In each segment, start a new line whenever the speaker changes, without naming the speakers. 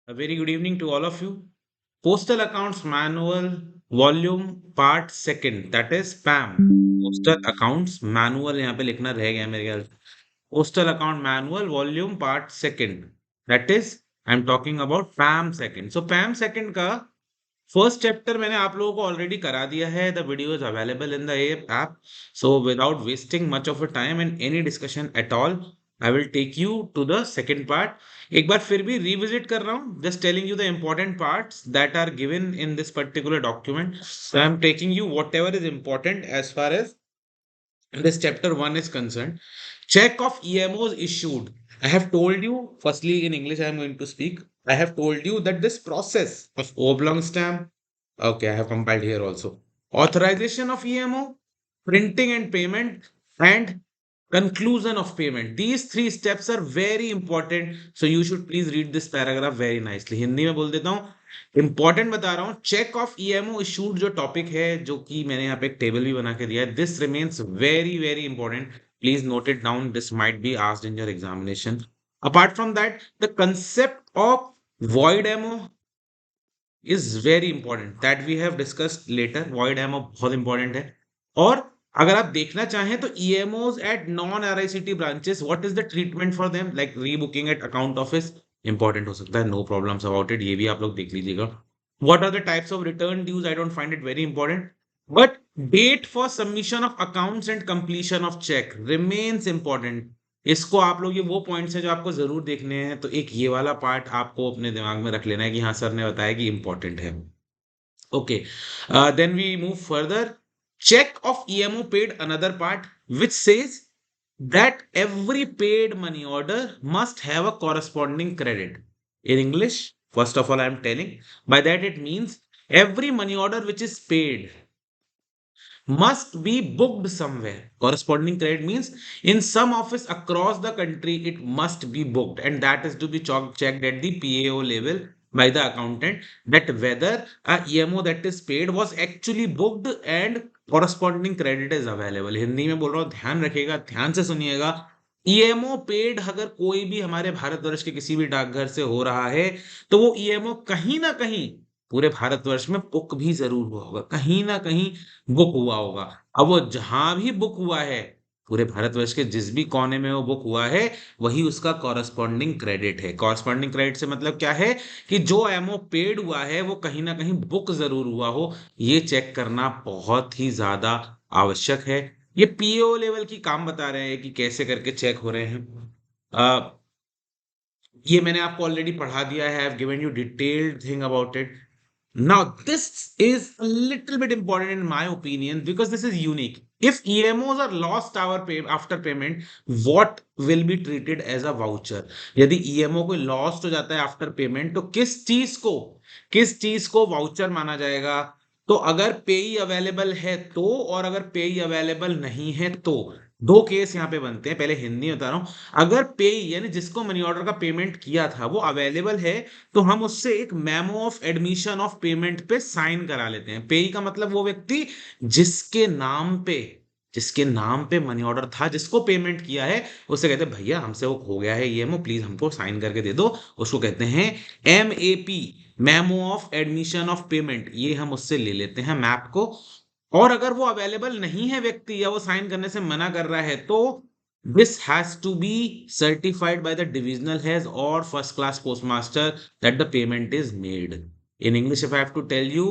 A very good evening to all of you. Postal Accounts Manual, Volume Part Second, that is PAM. Postal Accounts Manual यहाँ पे लिखना रह गया मेरे ख्याल से. Postal Account Manual, Volume Part Second, that is I'm talking about PAM Second. So PAM Second का first chapter मैंने आप लोगों को ऑलरेडी करा दिया है. The video is available in the app. So without wasting much of a time and any discussion at all, I will take you to the second part. एक बार फिर भी रिविजिट कर रहा हूँ, just telling you the important parts that are given in this particular document. So I am taking you whatever is important as far as this chapter 1 is concerned. Check of EMOs issued. I have told you, firstly in English I am going to speak. I have told you that this process of oblong stamp, okay, I have compiled here also. Authorization of EMO, printing and payment, and conclusion of payment. These three steps are very important. So you should please read this paragraph very nicely. Hindi में बोल देता हूँ, important बता रहा हूँ. Check of EMO issued जो topic है, जो कि मैंने यहाँ पे एक टेबल भी बना के दिया है, this remains very very important. Please note it down. This might be asked in your examination. Apart from that, the concept of void MO is very important, that we have discussed later. void MO बहुत important है. और अगर आप देखना चाहें तो EMOs at non RICT branches, what is the treatment for them, like rebooking at account office, important हो सकता है. नो प्रॉब्लम्स अबाउट इट, ये भी आप लोग देख लीजिएगा. What are the types of return dues? I don't find it very important. But date for submission of accounts and completion of check remains important. इसको आप लोग, ये वो पॉइंट्स हैं जो आपको जरूर देखने हैं. तो एक ये वाला पार्ट आपको अपने दिमाग में रख लेना है कि हाँ सर ने बताया कि इंपॉर्टेंट है. Okay, then we move further. Check of EMO paid, another part which says that every paid money order must have a corresponding credit. In English, first of all, I am telling, by that it means every money order which is paid must be booked somewhere. Corresponding credit means in some office across the country it must be booked, and that is to be checked at the PAO level by the accountant, that whether a EMO that is paid was actually booked and corresponding credit is available. Hindi में बोल रहा हूँ, ध्यान रखिएगा, ध्यान से सुनिएगा. EMO paid अगर कोई भी हमारे भारतवर्ष के किसी भी डाकघर से हो रहा है, तो वो ईएमओ कहीं ना कहीं पूरे भारतवर्ष में बुक भी जरूर हुआ होगा, कहीं ना कहीं बुक हुआ होगा. अब वो जहां भी बुक हुआ है, पूरे भारतवर्ष के जिस भी कोने में वो बुक हुआ है, वही उसका कॉरस्पॉन्डिंग क्रेडिट है. कॉरस्पॉन्डिंग क्रेडिट से मतलब क्या है कि जो एमओ पेड हुआ है वो कहीं ना कहीं बुक जरूर हुआ हो. ये चेक करना बहुत ही ज्यादा आवश्यक है. ये पीओ लेवल की काम बता रहे हैं कि कैसे करके चेक हो रहे हैं. अ, ये मैंने आपको ऑलरेडी पढ़ा दिया है. I have given you detailed thing about it. Now, this is a little bit important in my opinion because this is unique. If EMOs are lost after payment, what will be treated as a voucher? यदि EMO कोई lost हो जाता है after payment, तो किस चीज को voucher माना जाएगा? तो अगर पेई अवेलेबल है तो, और अगर पेई अवेलेबल नहीं है तो, दो केस यहाँ पे बनते हैं. पहले हिंदी में बता रहा हूं. अगर पेई यानी जिसको मनी ऑर्डर का पेमेंट किया था वो अवेलेबल है, तो हम उससे एक memo of admission of payment पे साइन करा लेते हैं. पेई का मतलब वो व्यक्ति जिसके नाम पे जिसके नाम पे मनी ऑर्डर था, जिसको पेमेंट किया है, उससे कहते हैं भैया हमसे वो खो गया है ईएमओ, प्लीज हमको साइन करके दे दो. उसको कहते हैं MAP, memo of admission of payment. ये हम उससे ले लेते हैं मैप को. और अगर वो अवेलेबल नहीं है व्यक्ति, या वो साइन करने से मना कर रहा है, तो this has to be certified by the divisional heads or first class postmaster that the payment is made. In English, if I have to tell you,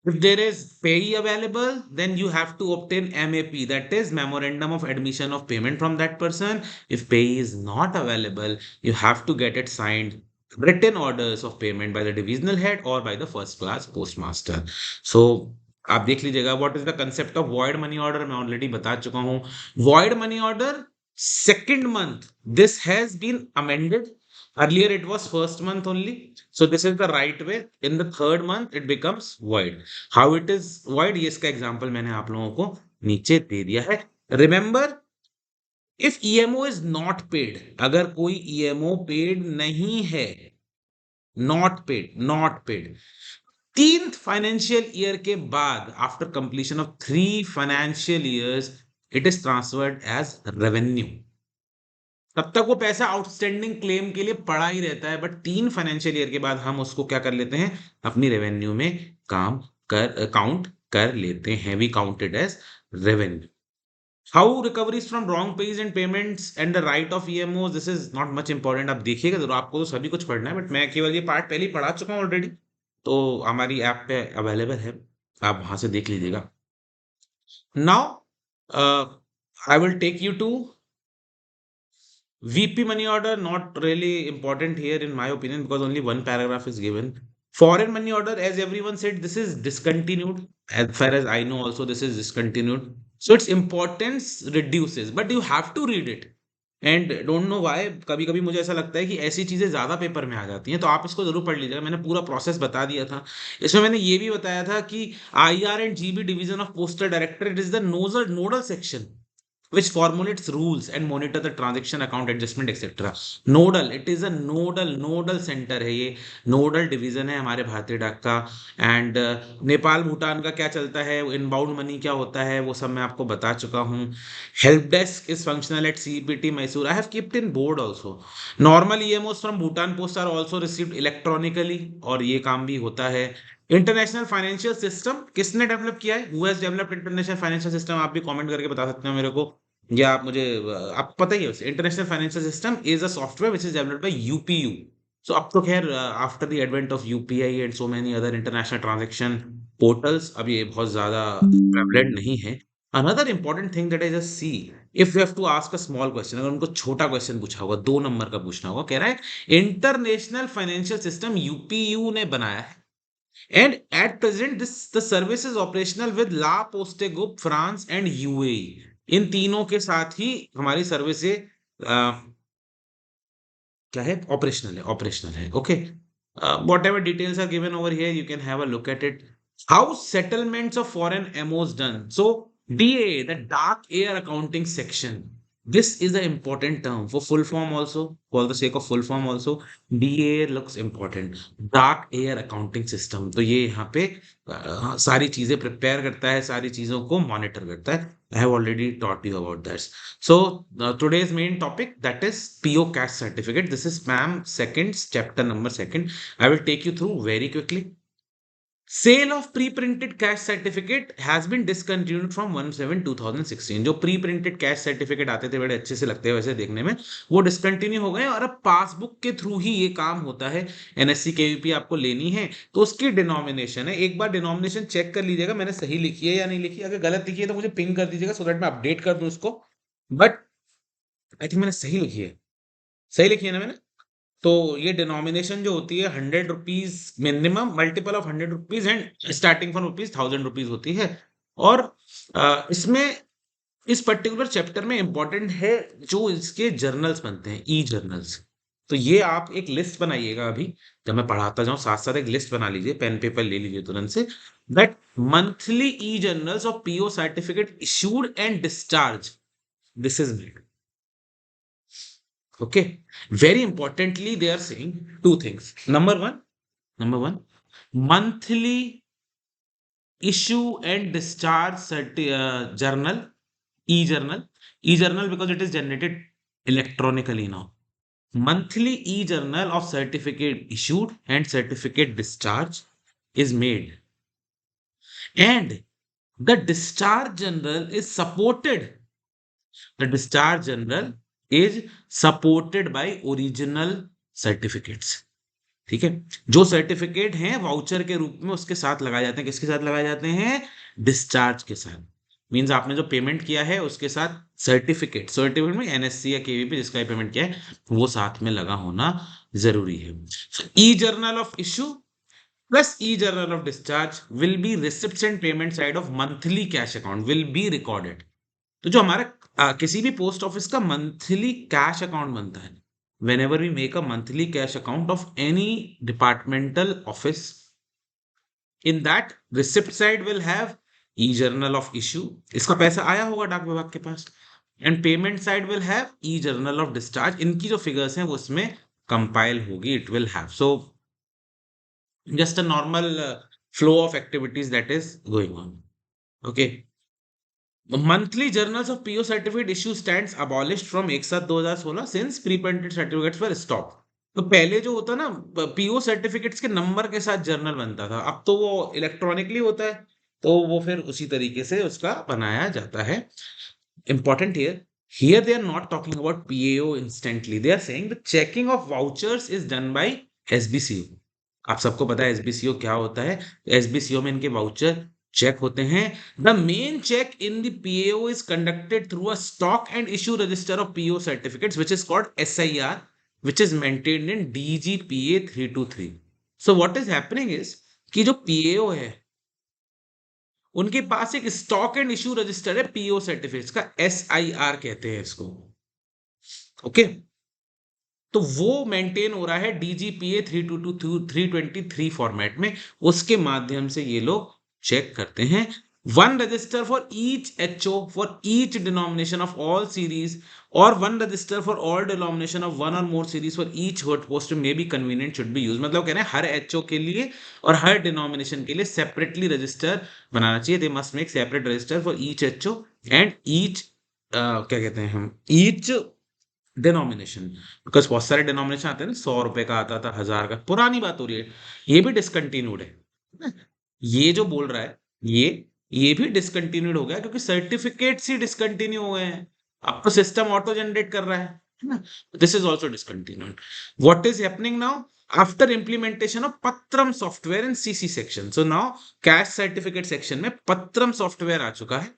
if there is payee available, then you have to obtain MAP, that is Memorandum of Admission of Payment from that person. If payee is not available, you have to get it signed, written orders of payment by the divisional head or by the first class postmaster. So आप देख लीजिएगा. What is the concept of void money order मैं already बता चुका हूं. Void money order second month, this has been amended. Earlier it was first month only, so this is the right way. In the third month it becomes void. How it is void, ये इसका example मैंने आप लोगों को नीचे दे दिया है. Remember, if EMO is not paid, अगर कोई ईएमओ पेड नहीं है, नॉट पेड, तीन फाइनेंशियल ईयर के बाद, after completion of 3 financial years, it is transferred as revenue. तब तक वो पैसा आउटस्टैंडिंग क्लेम के लिए पड़ा ही रहता है, बट 3 फाइनेंशियल ईयर के बाद हम उसको क्या कर लेते हैं, अपनी रेवेन्यू में काम काउंट कर लेते हैं, we counted as revenue. How recoveries from wrong page and payments and the write off EMO, this is not much important, आप देखिएगा जरूर, आपको तो सभी कुछ पढ़ना है, बट मैं केवल ये पार्ट पहले ही पढ़ा चुका हूँ ऑलरेडी, तो हमारी ऐप पे अवेलेबल है, आप वहां से देख लीजिएगा। Now I will take you to VP money order, not really important here in my opinion, because only one paragraph is given. Foreign money order, as everyone said, this is discontinued. As far as I know, also this is discontinued. So its importance reduces, but you have to read it. And don't know why, कभी कभी मुझे ऐसा लगता है कि ऐसी चीजें ज्यादा पेपर में आ जाती हैं, तो आप इसको जरूर पढ़ लीजिएगा। मैंने पूरा प्रोसेस बता दिया था, इसमें मैंने ये भी बताया था कि IR and GB division of postal director, it is the nodal section which formulates rules and monitor the transaction account adjustment etc. Nodal, it is a nodal center है ये, nodal division है हमारे भारतीय डाक का। एंड नेपाल भूटान का क्या चलता है, इनबाउंड मनी क्या होता है, वो सब मैं आपको बता चुका हूँ। Help desk is functional at CPT Mysore, I have kept in board also. Normal EMOs from Bhutan post are also received electronically, और ये काम भी होता है। इंटरनेशनल फाइनेंशियल सिस्टम किसने डेवलप किया है, who has developed international financial system, आप भी कमेंट करके बता सकते हो मेरे को, या आप मुझे, आप पता ही है उसे। International financial system is a software which is developed by UPU। So अब तो खैर after the advent of UPI and so many other international transaction portals, अब ये बहुत ज्यादा प्रेवलेंट नहीं है। Another important thing that I just see, if you have to ask a small question, अगर उनको छोटा क्वेश्चन पूछा होगा, 2 नंबर का पूछना होगा, कह रहा है इंटरनेशनल फाइनेंशियल सिस्टम UPU ने बनाया है, and at present this the service is operational with La Poste Group, France and UAE। इन तीनों के साथ ही हमारी सर्विस क्या है, ऑपरेशनल है, okay. Whatever details are given over here, you can have a look at it. How settlements of foreign MOs done, so DA, the dark air accounting section, this is an important term for full form also, for the sake of full form also, DA looks important, dark air accounting system, तो ये यहाँ पे सारी चीजें prepare करता है, सारी चीजों को मॉनिटर करता है। I have already taught you about that. So today's main topic, that is PO cash certificate. This is PAM seconds, chapter number second. I will take you through very quickly. Sale of pre-printed cash certificate has been discontinued from 1/7/2016। जो pre printed cash certificate आते थे, बड़े अच्छे से लगते हैं वैसे देखने में, वो डिसकंटिन्यू हो गए, और अब पासबुक के थ्रू ही ये काम होता है। NSC KVP आपको लेनी है तो उसकी डिनोमिनेशन है, एक बार डिनोमिनेशन चेक कर लीजिएगा मैंने सही लिखी है या नहीं लिखी, अगर गलत लिखी है तो मुझे पिंग कर दीजिएगा, सो दैट मैं अपडेट कर दूं उसको। बट आई थिंक मैंने सही लिखी है, सही लिखी है ना मैंने। तो ये डिनोमिनेशन जो होती है 100 rupees, minimum multiple of 100 rupees, and starting from rupees 1000 rupees होती है। और इसमें इस पर्टिकुलर चैप्टर में इंपॉर्टेंट है जो इसके जर्नल्स बनते हैं, ई जर्नल्स। तो ये आप एक लिस्ट बनाइएगा, अभी जब मैं पढ़ाता जाऊं साथ साथ एक लिस्ट बना लीजिए, पेन पेपर ले लीजिए तुरंत से, that monthly E journals of PO certificate issued and discharge, this is need, okay. Very importantly, they are saying two things. Number one, monthly issue and discharge journal, e-journal because it is generated electronically now. Monthly e-journal of certificate issued and certificate discharge is made, and the discharge journal is supported. The discharge journal is supported by original certificates। ठीक है, जो certificate हैं voucher के रूप में उसके साथ लगाए जाते हैं, किसके साथ लगाए जाते हैं, डिस्चार्ज के साथ। मींस आपने जो पेमेंट किया है उसके साथ सर्टिफिकेट में NSC या KVP जिसका पेमेंट किया है वो साथ में लगा होना जरूरी है। E journal of issue plus E journal of discharge will be receipts and payment side of monthly cash account will be recorded. तो जो हमारा किसी भी पोस्ट ऑफिस का मंथली कैश अकाउंट बनता है, whenever we make a monthly cash account of any departmental office, in that receipt side will have e-journal of issue, इसका पैसा आया होगा डाक विभाग के पास, and payment side will have e-journal of discharge, इनकी जो फिगर्स हैं वो उसमें कंपाइल होगी, it will have. So just a normal flow of activities that is going on, okay. Monthly journals of PO certificate issue stands abolished from 1/7/2016 since pre printed certificates were stop. तो पहले जो होता ना, PO certificates के number के साथ journal बनता था, अब तो वो इलेक्ट्रॉनिकली होता है, तो वो फिर उसी तरीके से उसका बनाया जाता है। Important here they are not talking about PAO instantly, they are saying the checking of vouchers is done by SBCO। आप सबको पता है SBCO क्या होता है। SBCO में इनके वाउचर चेक होते हैं। The main check in the PAO is conducted through a stock and issue register of PO certificates which is called SIR, which is maintained in DGPA 323। so what is happening is कि जो PAO है उनके पास एक stock and issue register है PO certificates का, SIR कहते हैं इसको। ओके, तो वो मेंटेन हो रहा है DGPA 322 323 फॉर्मेट में, उसके माध्यम से ये लोग चेक करते हैं। One register for each HO for each denomination of all series, और one register for all denomination of one or more series for each hot post may be convenient should be use. मतलब कह रहे हैं हर HO के लिए और हर denomination के लिए सेपरेटली रजिस्टर बनाना चाहिए। They must make separate register for each HO and each क्या कहते हैं हम, ईच डिनोमिनेशन। बिकॉज बहुत सारे डिनोमिनेशन आते हैं ना, 100 रुपए का आता था, 1000 का, पुरानी बात हो रही है। ये भी डिसकंटिन्यूड है। ये जो बोल रहा है, ये भी डिसकंटिन्यूड हो गया क्योंकि सर्टिफिकेट्स ही डिसकंटिन्यू हो गए हैं। अब तो सिस्टम ऑटो जनरेट कर रहा है ना। This is also discontinued. What is happening now after implementation of Patram software in CC section. So now cash certificate section में पत्रम सॉफ्टवेयर आ चुका है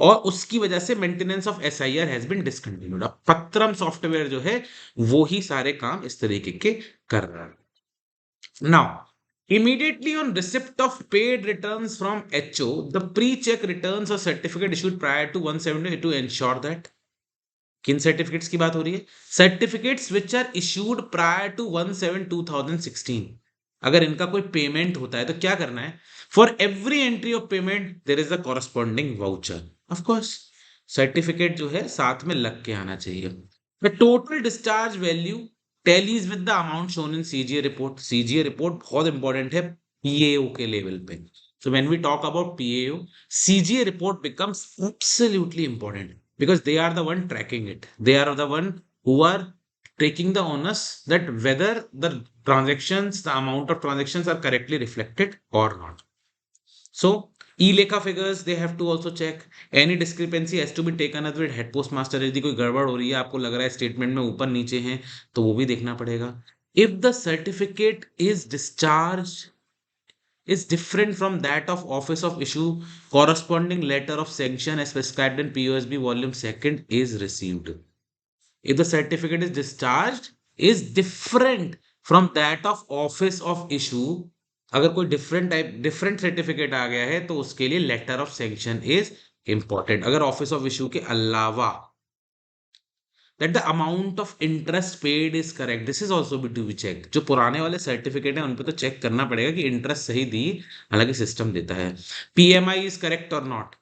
और उसकी वजह से maintenance of SIR has been discontinued. अब पत्रम सॉफ्टवेयर जो है वो ही सारे काम इस तरीके के कर रहा है। Now immediately on receipt of paid returns from HO, the pre-check returns or certificate issued prior to 170 to ensure that। किन सर्टिफिकेट्स की बात हो रही है? Certificates which are issued prior to 1/7/2016। अगर इनका कोई पेमेंट होता है तो क्या करना है? For every entry of payment there is a corresponding voucher. Of course certificate जो है साथ में लग के आना चाहिए। The total discharge value tallies with the amount shown in CGA report. CGA report बहुत इंपॉर्टेंट है PAO के लेवल पे। So when we talk about PAO, CGA report becomes absolutely important because they are the one tracking it. They are the one who are taking the onus that whether the transactions, the amount of transactions are correctly reflected or not. So e-लेखा figures they have to also check. Any discrepancy has to be taken up with head postmaster। यदि कोई गड़बड़ हो रही है, आपको लग रहा है स्टेटमेंट में ऊपर नीचे है, तो वो भी देखना पड़ेगा। If the certificate is discharged is different from that of office of issue, corresponding letter of sanction as prescribed in POSB volume 2nd is received। If the certificate is discharged is different from that of office of issue, अगर कोई different certificate आ गया है तो उसके लिए letter of sanction is important. अगर office of issue के अलावा that the amount of interest paid is correct, this is also be to be checked। जो पुराने वाले सर्टिफिकेट हैं उन पे तो चेक करना पड़ेगा कि इंटरेस्ट सही दी, हालांकि सिस्टम देता है। PMI is correct or not।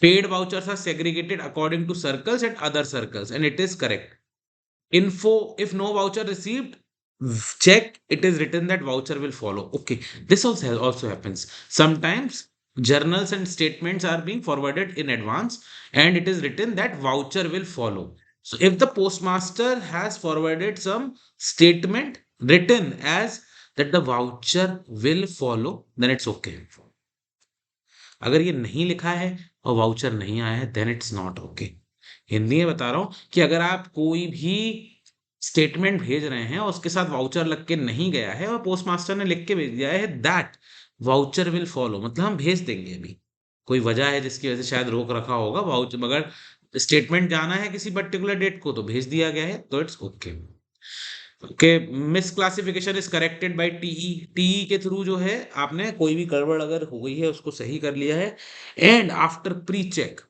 paid vouchers are segregated according to circles and other circles and it is correct। info if no voucher received, check it is written that voucher will follow। okay, this also happens sometimes। journals and statements are being forwarded in advance and it is written that voucher will follow। so if the postmaster has forwarded some statement written as that the voucher will follow, then it's okay। अगर ये नहीं लिखा है और voucher नहीं आया है then it's not okay. Hindi में बता रहा हूं कि अगर आप कोई भी स्टेटमेंट भेज रहे हैं और उसके साथ वाउचर लग के नहीं गया है और पोस्टमास्टर ने लिख के भेज दिया है दैट वाउचर विल फॉलो, मतलब हम भेज देंगे। अभी कोई वजह है जिसकी वजह से शायद रोक रखा होगा वाउचर, मगर स्टेटमेंट जाना है किसी पर्टिकुलर डेट को तो भेज दिया गया है, तो it's okay. Okay, misclassification is corrected by TE के थ्रू जो है आपने कोई भी गड़बड़ अगर हो गई है उसको सही कर लिया है। And after pre check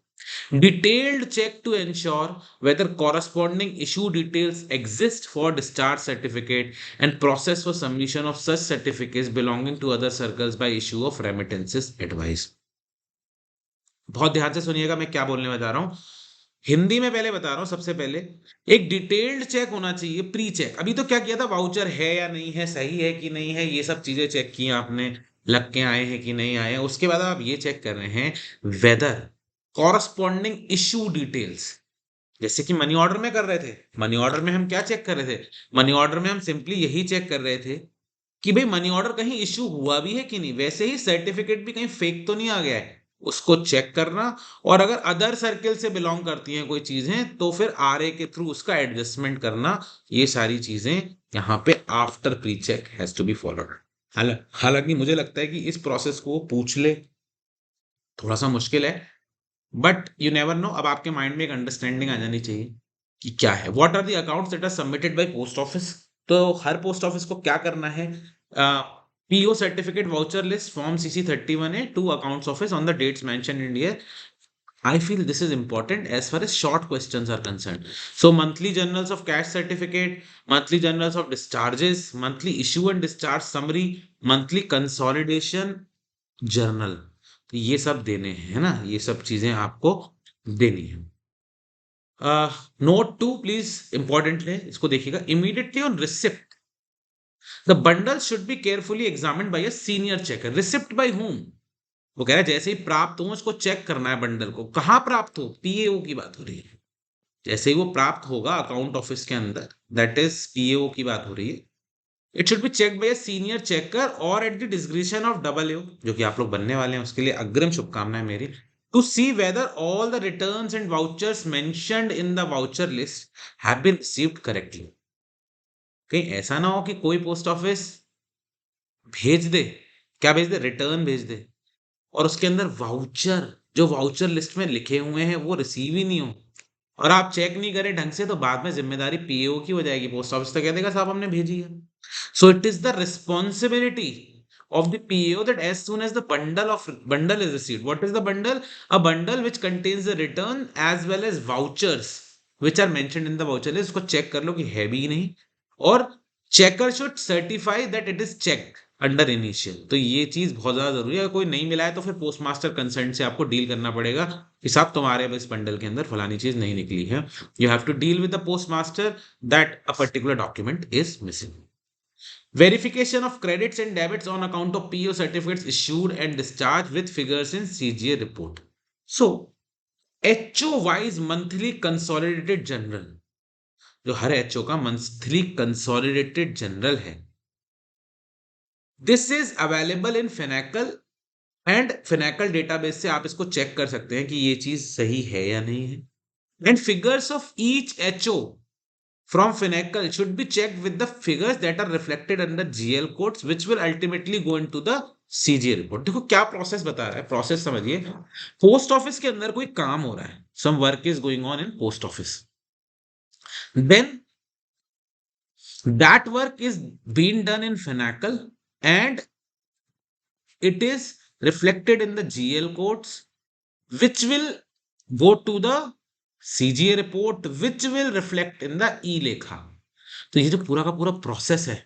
detailed check to ensure whether corresponding issue details exist for discharge certificate and process for submission of such certificates belonging to other circles by issue of remittances advice। बहुत ध्यान से सुनिएगा मैं क्या बोलने जा रहा हूं। हिंदी में पहले बता रहा हूं, सबसे पहले एक डिटेल्ड चेक होना चाहिए, प्री चेक। अभी तो क्या किया था, वाउचर है या नहीं है, सही है कि नहीं है, ये सब चीजें चेक की आपने, लग के आए हैं कि नहीं आए हैं। उसके बाद आप ये चेक कर रहे हैं वेदर कॉरस्पॉन्डिंग इशू डिटेल्स। जैसे कि मनी ऑर्डर में कर रहे थे, मनी ऑर्डर में हम क्या चेक कर रहे थे? मनी ऑर्डर में हम सिंपली यही चेक कर रहे थे कि भाई मनी ऑर्डर कहीं इशू हुआ भी है कि नहीं, वैसे ही सर्टिफिकेट भी कहीं फेक तो नहीं आ गया है, उसको चेक करना। और अगर अदर सर्किल से बिलोंग करती हैं कोई चीजें तो फिर आरए के थ्रू उसका एडजस्टमेंट करना। ये सारी चीजें यहाँ पे after pre check has to be followed. हालांकि मुझे लगता है कि इस प्रोसेस को पूछ ले थोड़ा सा मुश्किल है, बट यू नेवर नो। अब आपके माइंड में एक अंडरस्टैंडिंग आ जानी चाहिए कि क्या है। What are the accounts that are submitted by post office. तो हर पोस्ट ऑफिस को क्या करना है? PO certificate voucher list form CC31A to accounts office on the dates mention in here. I feel this is important as far as short questions are concerned. So monthly journals of cash certificate, monthly journals of discharges, monthly issue and discharge summary, monthly consolidation journal, तो ये सब देने हैं, है ना? ये सब चीजें आपको देनी है। नोट टू प्लीज इंपॉर्टेंट है, इसको देखिएगा। Immediately on receipt the bundle should be carefully examined by a senior checker. Receipt by whom? वो कह रहा है जैसे ही प्राप्त हो उसको चेक करना है बंडल को। कहाँ प्राप्त हो? पीएओ की बात हो रही है। जैसे ही वो प्राप्त होगा अकाउंट ऑफिस के अंदर, दैट इज पीएओ की बात हो रही है। It should be check by senior checker और at the description of double A, जो कि आप लोग बनने वाले हैं, उसके लिए अग्रिम शुभकामनाएं मेरी। To see whether all the returns and vouchers mentioned in the voucher list have been received correctly. कहीं ऐसा ना हो कि कोई पोस्ट ऑफिस भेज दे, क्या भेज दे? रिटर्न भेज दे, और उसके अंदर वाउचर, जो वाउचर लिस्ट में लिखे हुए हैं वो रिसीव ही नहीं हो, और आप चेक नहीं करें ढंग से, तो बाद में जिम्मेदारी पीएओ की हो जाएगी। पोस्ट ऑफिस तो कह देगा साहब हमने भेजी है। So it is the responsibility of the PAO that as soon as the bundle is received, what is the bundle? A bundle which contains the return as well as vouchers which are mentioned in the voucher list, उसको check कर लो कि है भी नहीं, और checker should certify that it is check under initial. तो ये चीज बहुत ज्यादा जरूरी है। अगर कोई नहीं मिला है तो फिर पोस्ट मास्टर कंसर्न से आपको डील करना पड़ेगा कि साहब तुम्हारे अब इस बंडल के अंदर फलानी चीज नहीं निकली है। You have to deal with the postmaster that a particular document is missing. Verification of credits and debits on account of PO certificates issued and discharged with figures in CGA report. So, HO wise monthly consolidated general, जो हर HO का monthly consolidated general है, this is available in Finacle, and Finacle database से आप इसको check कर सकते हैं कि ये चीज सही है या नहीं है। And figures of each HO from Finacle should be checked with the figures that are reflected under GL codes which will ultimately go into the CGA report। देखो क्या प्रोसेस बता रहा है, प्रोसेस समझिए। पोस्ट ऑफिस के अंदर कोई काम हो रहा है, some work is going on in post office, then that work is being done in Finacle and it is reflected in the GL codes which will go to the CGA report which will reflect in the E-लेखा। तो ये जो पूरा का पूरा process है,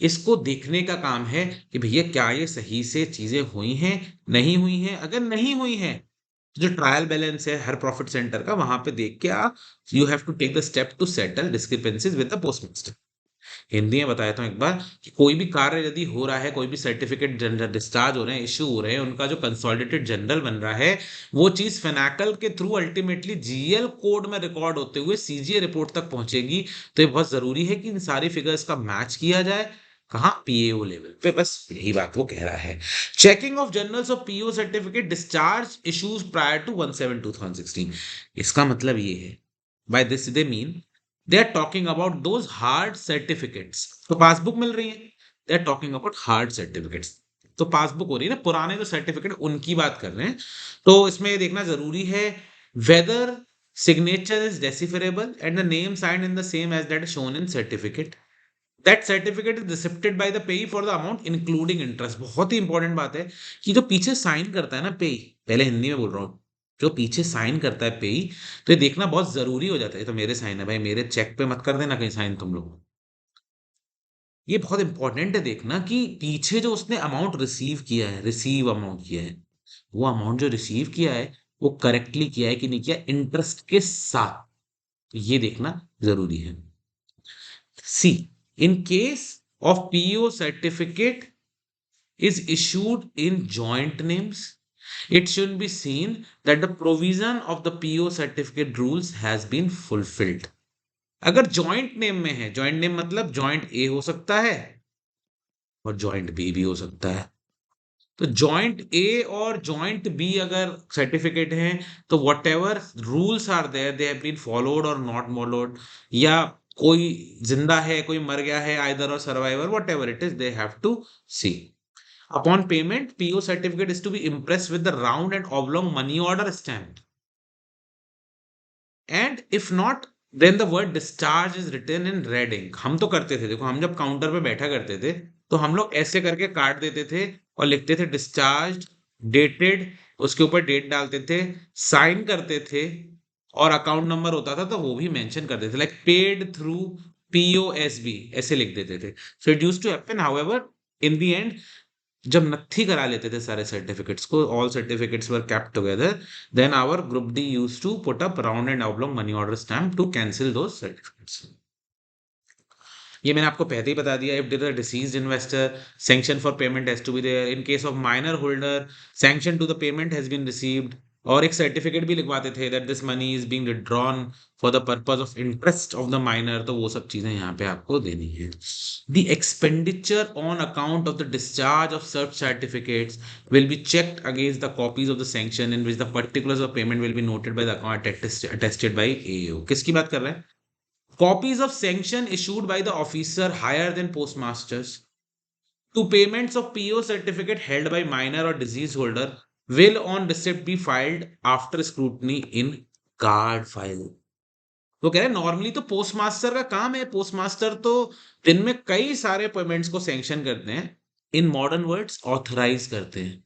इसको देखने का काम है कि भैया क्या ये सही से चीजें हुई हैं, नहीं हुई हैं। अगर नहीं हुई हैं तो जो ट्रायल बैलेंस है हर प्रॉफिट सेंटर का, वहां पे देख के आप you have to take the step to settle discrepancies with the postmaster. Hindi में बताया था एक बार कि कोई भी कार्य यदि हो रहा है, कोई भी सर्टिफिकेट जनरल डिस्चार्ज हो रहे हैं, इशू हो रहे हैं, उनका जो कंसोलिडेटेड जनरल बन रहा है, वो चीज फिनाकल के थ्रू अल्टीमेटली जीएल कोड में रिकॉर्ड होते हुए सीजीए रिपोर्ट तक पहुंचेगी। तो ये बहुत जरूरी है कि इन सारी फिगर्स का मैच किया जाए। कहाँ? पीएओ लेवल पे। बस यही बात वो कह रहा है। Checking of journals of PO certificate discharge issues prior to 1/7/2016। इसका मतलब ये है, by this they mean they are talking about those hard certificates. तो पासबुक मिल रही है, they are talking about hard certificates. तो पासबुक हो रही है ना, पुराने जो सर्टिफिकेट उनकी बात कर रहे हैं। तो इसमें ये देखना जरूरी है whether signature is decipherable and the name signed in the same as that shown in certificate. That certificate is receipted by the payee for the amount including interest. बहुत ही इंपॉर्टेंट बात है कि जो पीछे साइन करता है ना पेई, पहले हिंदी में बोल रहा हूँ, जो पीछे साइन करता है पेई, तो ये देखना बहुत जरूरी हो जाता है। तो मेरे साइन है भाई, मेरे चेक पे मत कर देना कहीं साइन तुम लोग। ये बहुत इंपॉर्टेंट है देखना कि पीछे जो उसने अमाउंट रिसीव किया है, रिसीव अमाउंट किया है, वो अमाउंट जो रिसीव किया है वो करेक्टली किया है कि नहीं किया, इंटरेस्ट के साथ। तो ये देखना जरूरी है। सी, in case of PO certificate is issued in joint names It should be seen that the provision of the PO certificate rules has been fulfilled. अगर जॉइंट नेम में है, जॉइंट नेम मतलब जॉइंट ए हो सकता है और जॉइंट बी भी हो सकता है। तो जॉइंट ए और जॉइंट बी अगर सर्टिफिकेट हैं तो whatever rules are there they have been followed और नॉट फॉलोड, या कोई जिंदा है कोई मर गया है either or survivor whatever it is they have to see. Upon payment PO certificate is to be impress with the round and oblong money order stamp, and if not then the word discharge is written in red ink. हम तो करते थे, देखो हम जब counter पे बैठा करते थे तो हम लोग ऐसे करके काट देते थे और लिखते थे डिस्चार्ज डेटेड, उसके ऊपर डेट डालते थे, साइन करते थे, और अकाउंट नंबर होता था तो वो भी मेंशन करते थे, लाइक पेड थ्रू पीओएसबी ऐसे लिख देते थे। So it used to happen, however in the end जब नत्थी करा लेते थे सारे सर्टिफिकेट्स को, all certificates were kept together, then our group D used to put up round and oblong money order stamp to cancel those certificates. ये मैंने आपको पहले ही बता दिया। If there is a deceased investor, sanction for payment has to be there. In case of minor holder, sanction to the payment has been received. और एक certificate भी लिखवाते थे that this money is being withdrawn for the purpose of interest of the minor, तो वो सब चीजें यहाँ पे आपको देनी है। The expenditure on account of the discharge of such certificates will be checked against the copies of the sanction in which the particulars of payment will be noted by the account attested by AO। किसकी बात कर रहे हैं? Copies of sanction issued by the officer higher than postmasters to payments of PO certificate held by minor or deceased holder will on receipt be filed after scrutiny in card file। वो कह रहे हैं normally तो postmaster का काम है, postmaster तो दिन में कई सारे पेमेंट्स को सैंक्शन करते हैं, इन मॉडर्न वर्ड्स ऑथराइज करते हैं।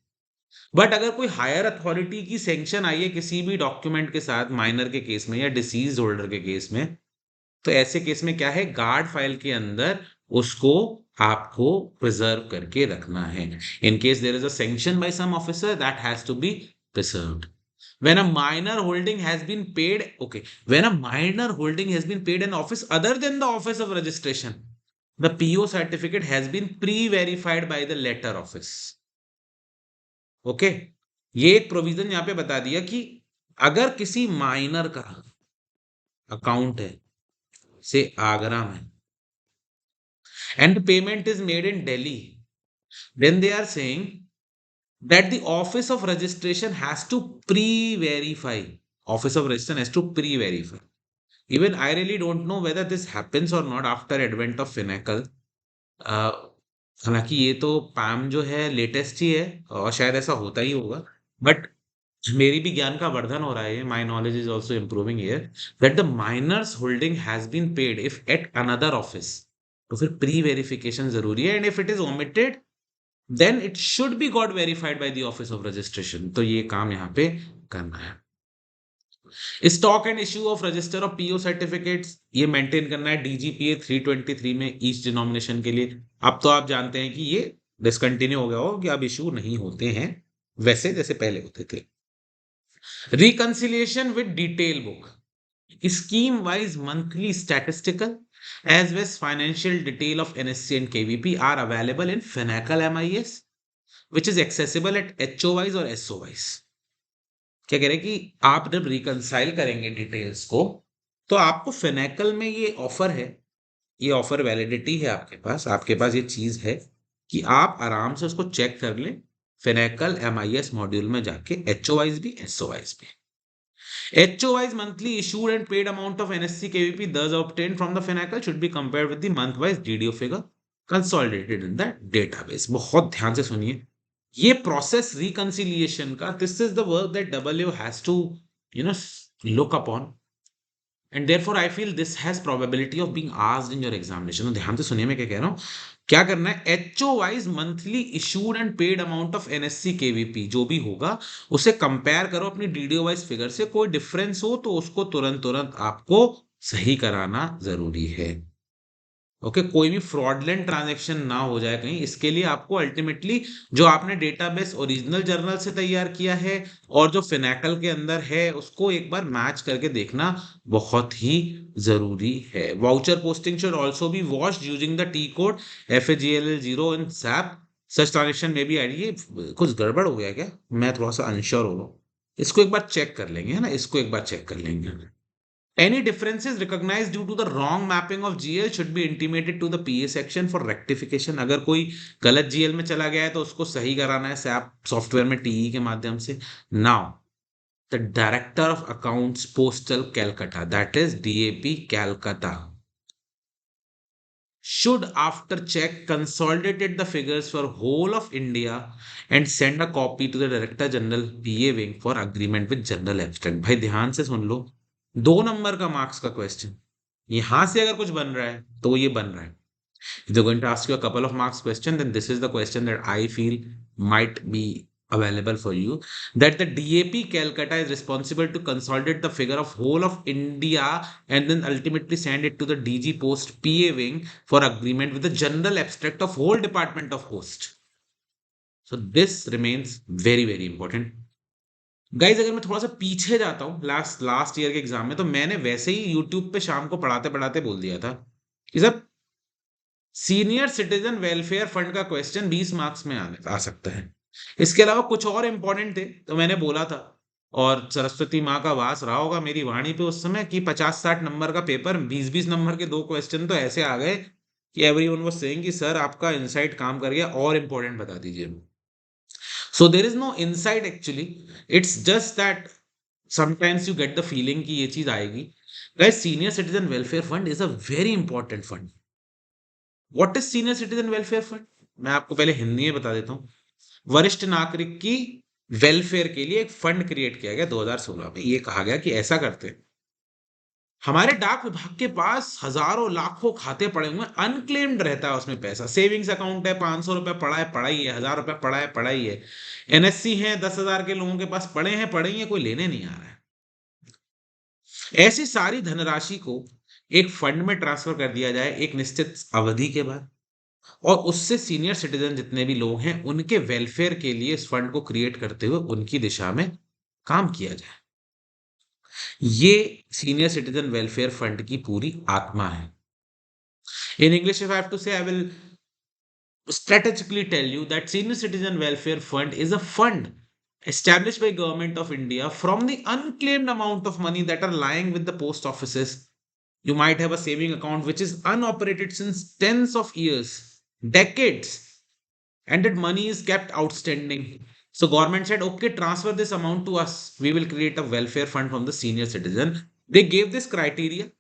बट अगर कोई हायर अथॉरिटी की सैंक्शन आई है किसी भी डॉक्यूमेंट के साथ माइनर के केस में या डिसीज होल्डर के केस में, तो ऐसे केस में क्या है, गार्ड फाइल के अंदर उसको आपको प्रिजर्व करके रखना है। In case there is a sanction by some officer that has to be preserved. When a minor holding has been paid, okay, when a minor holding has been paid in office other than the office of registration, the PO certificate has been pre-verified by the letter office। Okay, ये एक provision यहां पे बता दिया कि अगर किसी minor का अकाउंट है से आगरा में and the payment is made in Delhi, then they are saying that the office of registration has to pre-verify. Office of registration has to pre-verify. Even I really don't know whether this happens or not after advent of Finacle। हालांकि ये तो पैम जो है latest ही है और शायद ऐसा होता ही होगा, बट मेरी भी ज्ञान का वर्धन हो रहा है, my knowledge is also improving here, that the minors holding has been paid if at another office, तो फिर प्री वेरिफिकेशन जरूरी है, and if it is omitted then it should be got verified by the office of registration. तो ये काम यहाँ पे करना है। Stock and issue of register of PO certificates ये मेंटेन करना है डीजीपीए 323 में ईच डिनोमिनेशन के लिए। अब तो आप जानते हैं कि ये डिसकंटिन्यू हो गया हो कि अब इशू नहीं होते हैं वैसे जैसे पहले होते थे। Reconciliation with detail book, scheme wise monthly statistical as well as financial detail of NSC and KVP are available in Finacle MIS, which is accessible at HO wise और SO wise। क्या कह रहे हैं कि आप जब रिकंसाइल करेंगे details को तो आपको फिनेकल में ये ऑफर है, ये ऑफर वैलिडिटी है आपके पास ये चीज है कि आप आराम से उसको चेक कर लें फिनेकल MIS मॉड्यूल में जाके, HO वाइज भी SO वाइज भी। HO wise monthly issued and paid amount of NSC KVP thus obtained from the Finacle should be compared with the month wise DDO figure consolidated in the database। बहुत ध्यान से सुनिए, ये process reconciliation का, this is the work that W has to look upon, and therefore I feel this has probability of being asked in your examination. तो ध्यान से सुनिए मैं क्या कह रहा हूं। क्या करना है, HO wise monthly issued and paid amount of NSC KVP जो भी होगा उसे कंपेयर करो अपनी डीडीओ वाइज फिगर से, कोई डिफरेंस हो तो उसको तुरंत आपको सही कराना जरूरी है। ओके, कोई भी फ्रॉडलेंट ट्रांजैक्शन ना हो जाए कहीं, इसके लिए आपको अल्टीमेटली जो आपने डेटाबेस ओरिजिनल जर्नल से तैयार किया है और जो फिनेकल के अंदर है उसको एक बार मैच करके देखना बहुत ही जरूरी है। Voucher posting should also be watched using the T code FAGL0 in SAP such transaction में भी आईडी, ये कुछ गड़बड़ हो गया क्या? मैं थोड़ा सा अनश्योर हो रहा हूँ। इसको एक बार चेक कर लेंगे, है ना, इसको एक बार चेक कर लेंगे। Any differences recognized due to the wrong mapping of GL should be intimated to the PA section for rectification। अगर कोई गलत GL में चला गया है तो उसको सही कराना है SAP सॉफ्टवेयर में TE के माध्यम से। Now, the Director of Accounts Postal Calcutta, that is DAP Calcutta, should after check consolidated the figures for whole of India and send a copy to the Director General PA wing for agreement with General Abstract। भाई ध्यान से सुन लो, 2 number का marks का question, यहां से अगर कुछ बन रहा है तो ये बन रहा है। If they're going to ask you a couple of marks question, then this is the question that I feel might be available for you. That the DAP Calcutta is responsible to consolidate the figure of whole of India and then ultimately send it to the DG Post PA wing for agreement with the general abstract of whole Department of Post. So this remains very very important. Guys अगर मैं थोड़ा सा पीछे जाता हूँ last last year के exam में, तो मैंने वैसे ही यूट्यूब पे शाम को पढ़ाते पढ़ाते बोल दिया था कि sir senior citizen welfare fund का क्वेश्चन 20 मार्क्स में आ सकता है। इसके अलावा कुछ और इंपॉर्टेंट थे तो मैंने बोला था, और सरस्वती माँ का वास रहा होगा मेरी वाणी पे उस समय कि 50-60 नंबर का पेपर, 20-20 नंबर के 2 क्वेश्चन तो ऐसे आ गए कि एवरीवन वाज सेइंग कि सर आपका इनसाइट काम कर गया, और इंपॉर्टेंट बता दीजिए। So there is no insight actually, it's just that sometimes you get the feeling कि ये चीज आएगी। Guys senior citizen welfare fund is a very important fund. What is senior citizen welfare fund? मैं आपको पहले हिंदी में बता देता हूँ। वरिष्ठ नागरिक की वेलफेयर के लिए एक फंड क्रिएट किया गया 2016 में। ये कहा गया कि ऐसा करते हैं, हमारे डाक विभाग के पास हजारों लाखों खाते पड़े हुए, अनक्लेम्ड रहता है उसमें पैसा। सेविंग्स अकाउंट है, 500 रुपए पड़ा है, पड़ा ही है, 1000 रुपए पड़ा है, पड़ा ही है। एनएससी है, 10,000 के लोगों के पास पड़े हैं, पड़े ही है, कोई लेने नहीं आ रहा है। ऐसी सारी धनराशि को एक फंड में ट्रांसफर कर दिया जाए एक निश्चित अवधि के बाद, और उससे सीनियर सिटीजन जितने भी लोग हैं उनके वेलफेयर के लिए इस फंड को क्रिएट करते हुए उनकी दिशा में काम किया जाए। ये सीनियर सिटीजन वेलफेयर फंड की पूरी आत्मा है। In English if I have to say, I will strategically tell you that senior citizen welfare fund is a fund established by government of India from the unclaimed amount of money that are lying with the post offices. You might have a saving account which is unoperated since tens of years, decades, and that money is kept outstanding. So government said, okay, transfer this amount to us, we will create a welfare fund from the senior citizen. They gave this criteria,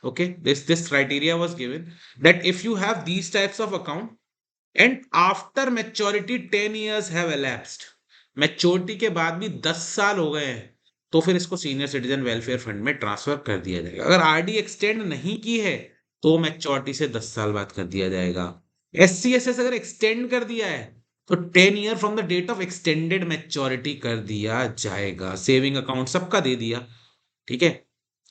okay, this criteria was given that if you have these types of account and after maturity 10 years have elapsed, maturity के बाद भी 10 साल हो गए हैं, तो फिर इसको सीनियर सिटीजन वेलफेयर फंड में ट्रांसफर कर दिया जाएगा। अगर आरडी एक्सटेंड नहीं की है तो मैच्योरिटी से 10 साल बाद कर दिया जाएगा। एससीएसएस अगर एक्सटेंड कर दिया है तो 10 year from the date of extended maturity कर दिया जाएगा। सेविंग अकाउंट सबका दे दिया, ठीक है,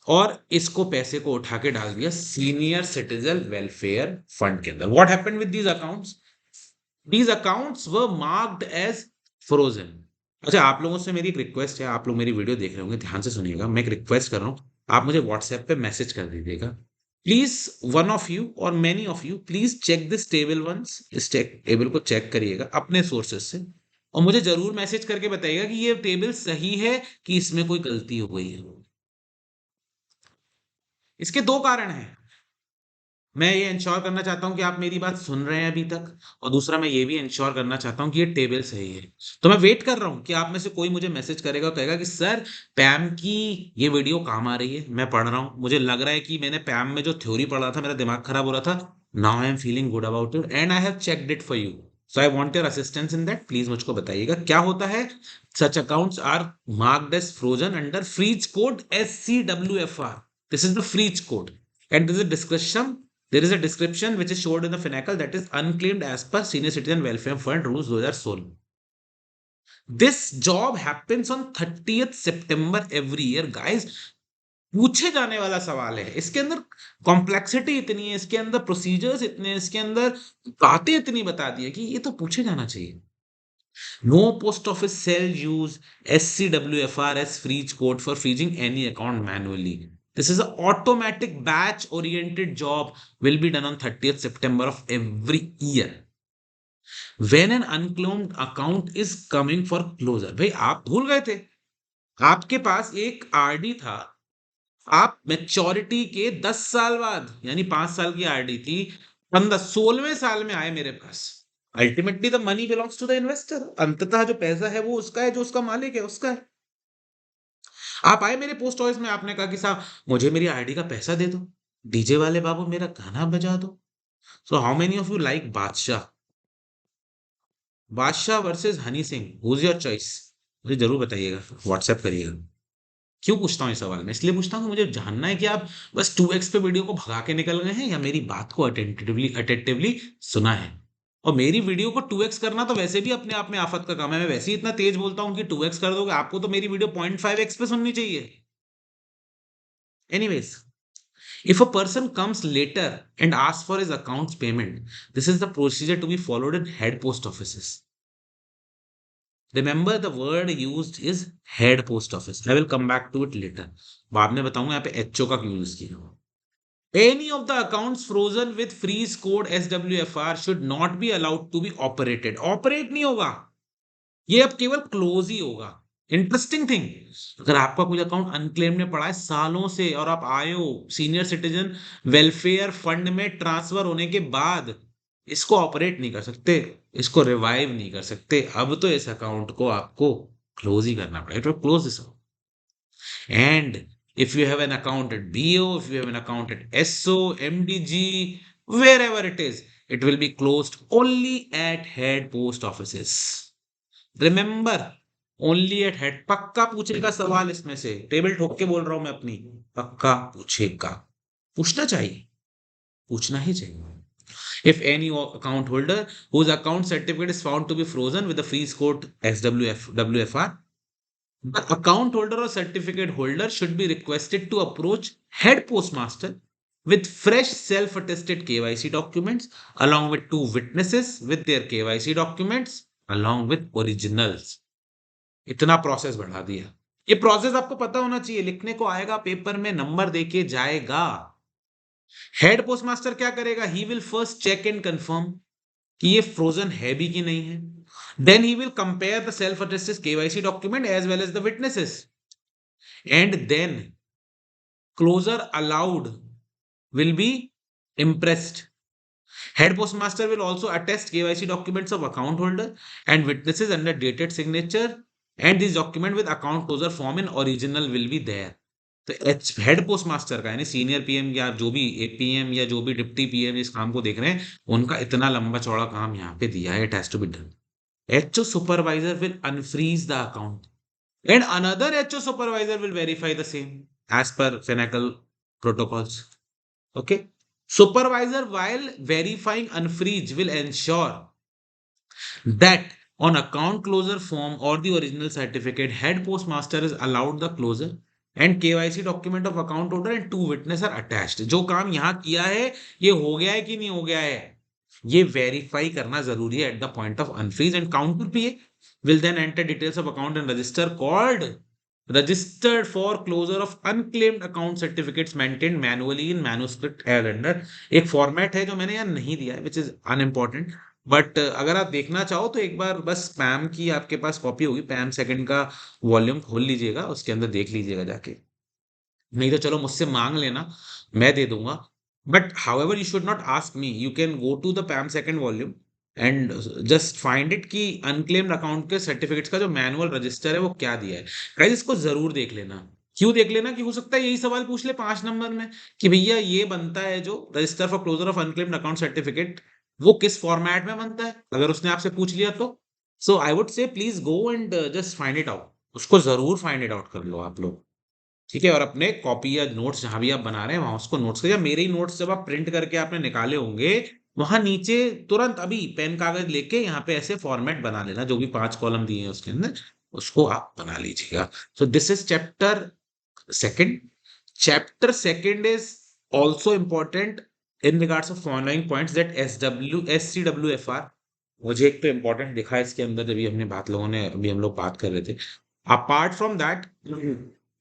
और इसको पैसे को उठा के डाल दिया सीनियर सिटीजन वेलफेयर फंड के अंदर। What happened with these accounts? These accounts were marked as frozen. अच्छा, आप लोगों से मेरी एक रिक्वेस्ट है, आप लोग मेरी वीडियो देख रहे होंगे, ध्यान से सुनिएगा, मैं एक रिक्वेस्ट कर रहा हूँ, आप मुझे व्हाट्सएप पे मैसेज कर दीजिएगा प्लीज। वन ऑफ यू और many of you please check this table once, इस टेबल को चेक करिएगा अपने सोर्सेज से, और मुझे जरूर मैसेज करके बताइएगा कि ये टेबल सही है कि इसमें कोई गलती हो गई है। इसके 2 कारण हैं। मैं ये इंश्योर करना चाहता हूँ कि आप मेरी बात सुन रहे हैं अभी तक, और दूसरा मैं ये भी इंश्योर करना चाहता हूँ कि ये टेबल सही है। तो मैं वेट कर रहा हूँ कि आप में से कोई मुझे मैसेज करेगा और कहेगा कि सर पैम की ये वीडियो काम आ रही है, मैं पढ़ रहा हूँ, मुझे लग रहा है कि मैंने पैम में जो थ्योरी पढ़ा था मेरा दिमाग खराब हो रहा था, now I am feeling good about it and I have checked it for you, so I want your assistance in that. Please मुझको बताइएगा क्या होता है। Such accounts are marked as frozen under freeze code SCWFR। This is the freeze code and there is a description which is showed in the FINACL that is unclaimed as per Senior Citizen Welfare Fund Rules 2016. This job happens on 30th September every year, guys. पूछे जाने वाला सवाल है, इसके अंदर complexity इतनी है, इसके अंदर प्रोसीजर्स इतने हैं, इसके अंदर बातें इतनी बता दी है कि ये तो पूछे जाना चाहिए। No post office shall use SCWFR as freeze code for freezing any account manually. This is an automatic batch oriented job will be done on 30th September of every year. When an unclaimed account is coming for closure. भाई आप भूल गए थे, आपके पास एक RD था, आप maturity के 10 साल बाद, यानी 5 साल की आरडी थी, 16वें साल में आए मेरे पास। Ultimately the money belongs to the investor. अंततः जो पैसा है वो उसका है, जो उसका मालिक है उसका है। आप आए मेरे पोस्ट ऑफिस में, आपने कहा कि साहब मुझे मेरी आरडी का पैसा दे दो, डीजे वाले बाबू मेरा गाना बजा दो। So how many of you like बादशाह? बादशाह versus Honey Singh, whose your choice? मुझे जरूर बताइएगा, व्हाट्सएप करिएगा। क्यों पूछता हूँ ये सवाल? मैं इसलिए पूछता हूँ कि मुझे जानना है कि आप बस 2x पे वीडियो को भगा के निकल गए हैं या मेरी बात को अटेंटिवली सुना है। और मेरी वीडियो को 2x करना तो वैसे भी अपने आप में आफत का काम है। मैं वैसे ही इतना तेज बोलता हूँ कि 2x कर दोगे, आपको तो मेरी वीडियो 0.5x पे सुननी चाहिए। Anyways, if a person comes later and asks for his account's payment, this is the procedure to be followed in head post offices. Remember the word used is head post office. I will come back to it later. बाद में बताऊंगा यहाँ पे HO का क्यों use किया। Any of the accounts frozen with freeze code SWFR should not be allowed to be operated. Operate नहीं होगा, ये अब केवल क्लोज ही होगा। इंटरेस्टिंग थिंग, अगर आपका कोई अकाउंट अनक्लेम में पड़ा है सालों से और आप आए हो सीनियर सिटीजन वेलफेयर फंड में ट्रांसफर होने के बाद, इसको ऑपरेट नहीं कर सकते, इसको रिवाइव नहीं कर सकते। अब तो इस अकाउंट को आपको क्लोज ही करना पड़ेगा, तो close this. And if you have an account at BO, if you have an account at SO, MDG, wherever it is, it will be closed only at head post offices. Remember, only eight head. पक्का पूछेगा सवाल इसमें से, table ठोक के बोल रहा हूं मैं अपनी, पक्का पूछेगा। पूछना चाहिए, पूछना ही चाहिए। If any account holder whose account certificate is found to be frozen with the freeze code SWFR, the account holder or certificate holder should be requested to approach head postmaster with fresh self-attested KYC documents along with 2 witnesses with their KYC documents along with originals। इतना process बढ़ा दिया। ये process आपको पता होना चाहिए, लिखने को आएगा पेपर में, नंबर देके जाएगा। हेड पोस्टमास्टर क्या करेगा? He will first check and confirm कि ये फ्रोजन है भी कि नहीं है। Then he will compare the self attested KYC document as well as the witnesses, and then closure allowed will be impressed. Head postmaster will also attest KYC documents of account holder and witnesses under dated signature, and this document with account closure form in original will be there. तो head postmaster का यानी senior PM या जो भी PM या जो भी deputy PM इस काम को देख रहे हैं, उनका इतना लंबा चौड़ा काम यहाँ पे दिया है, it has to be done. HO supervisor will unfreeze the account and another HO supervisor will verify the same as per Finacle protocols. Okay, supervisor while verifying unfreeze will ensure that on account closure form or the original certificate, head postmaster is allowed the closure and KYC document of account holder and 2 witness are attached। जो काम यहाँ किया है ये हो गया है कि नहीं हो गया है, ये वेरीफाई करना जरूरी है at the point of unfreeze, and counter PA will then enter details of account and register called registered for closure of unclaimed account certificates maintained manually in manuscript calendar। एक फॉर्मेट है जो मैंने यहाँ नहीं दिया है विच इज अनइम्पॉर्टेंट, बट अगर आप देखना चाहो तो एक बार बस पैम की आपके पास कॉपी होगी, पैम सेकंड का वॉल्यूम खोल लीजिएगा, उसके अंदर देख लीजिएगा जाके। नहीं तो चलो मुझसे मांग लेना, मैं दे दूंगा। But however you should not ask me, you can go to the PAM second volume and just find it कि अनक्लेम्ड अकाउंट के सर्टिफिकेट्स का जो मैनुअल रजिस्टर है वो क्या दिया है। गाइस इसको जरूर देख लेना। क्यों देख लेना? कि हो सकता है यही सवाल पूछ ले 5 नंबर में कि भैया ये बनता है जो register for closure of unclaimed account certificate, वो किस फॉर्मेट में बनता है, अगर उसने आपसे पूछ लिया तो। So I would say please go and just find it out, उसको जरूर फाइंड इट आउट कर लो आप लोग, ठीक है। और अपने कॉपी या नोट्स जहां भी आप बना रहे हैं वहां उसको नोट्स या मेरे ही नोट्स जब आप प्रिंट करके आपने निकाले होंगे वहां नीचे तुरंत अभी पेन कागज लेके यहाँ पे ऐसे फॉर्मेट बना लेना, जो भी 5 कॉलम दिए हैं उसके अंदर उसको आप बना लीजिएगा। So this is chapter second. Chapter second is also important in regards of following points that SCWFR। मुझे एक तो इंपॉर्टेंट दिखा इसके अंदर, जब हमने बात लोगों ने अभी हम लोग बात कर रहे थे। अपार्ट फ्रॉम दैट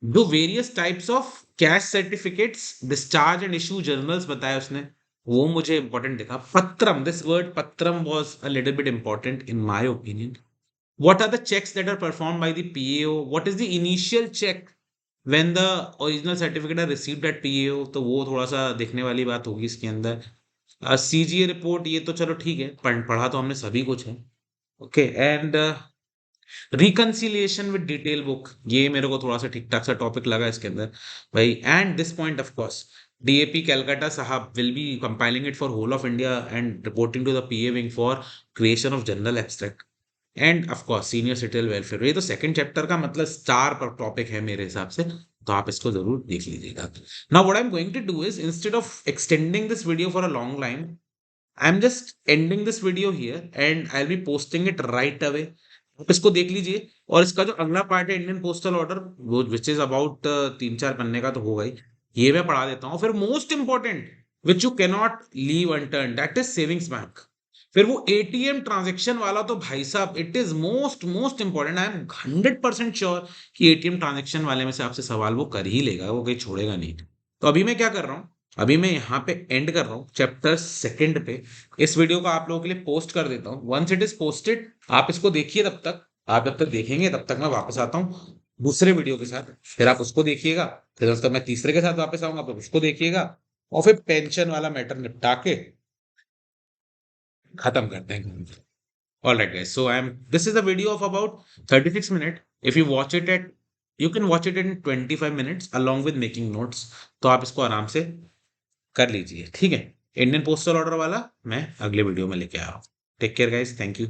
जो various types of cash certificates discharge and issue journals बताया उसने, वो मुझे इंपॉर्टेंट दिखा। Patram, this word Patram was a little bit important in my opinion. What are the checks that are performed by the PAO? What is the initial check when the original certificate are received at PAO? तो वो थोड़ा सा देखने वाली बात होगी इसके अंदर। CGA रिपोर्ट, ये तो चलो ठीक है, पढ़ा तो हमने सभी कुछ है। Okay, and reconciliation with detail book, ये मेरे को थोड़ा सा ठीक ठाक सा टॉपिक लगा इसके अंदर भाई। And this point of course DAP Calcutta साहब will be compiling it for whole of India and reporting to the PA wing for creation of general abstract and of course senior citizen welfare. ये तो second chapter का मतलब star पर topic है मेरे हिसाब से, तो आप इसको जरूर देख लीजिएगा। Now what I am going to do is, instead of extending this video for a long line, I am just ending this video here and I will be posting it right away. आप इसको देख लीजिए, और इसका जो अगला part है Indian postal order, वो विच इज अबाउट 3-4 पन्ने का तो होगा ही, ये मैं पढ़ा देता हूँ। फिर most important which you cannot leave unturned, that is savings bank. फिर वो एटीएम ट्रांजेक्शन वाला तो भाई साहब it is most most important. I am 100% sure कि एटीएम ट्रांजेक्शन वाले में से आपसे सवाल वो कर ही लेगा, वो कहीं छोड़ेगा नहीं। तो अभी मैं क्या कर रहा हूँ, अभी मैं यहाँ पे एंड कर रहा हूँ चैप्टर सेकंड पे। इस वीडियो को आप लोगों के लिए पोस्ट कर देता हूँ। वंस इट इज पोस्टेड, आप इसको देखिए, तब तक आप जब तक देखेंगे तब तक मैं वापस आता हूँ दूसरे वीडियो के साथ, फिर आप उसको देखिएगा, फिर उसके बाद मैं तीसरे के साथ वापस आऊंगा, फिर उसको देखिएगा, और फिर पेंशन वाला मैटर निपटा के खत्म करते हैं। All right, guys. So this is a video of about 36 minutes. If you watch it at, you can watch it in 25 minutes along with making notes. तो आप इसको आराम से कर लीजिए, ठीक है। इंडियन पोस्टल ऑर्डर वाला मैं अगले वीडियो में लेके आ रहा हूँ। Take care guys, thank you.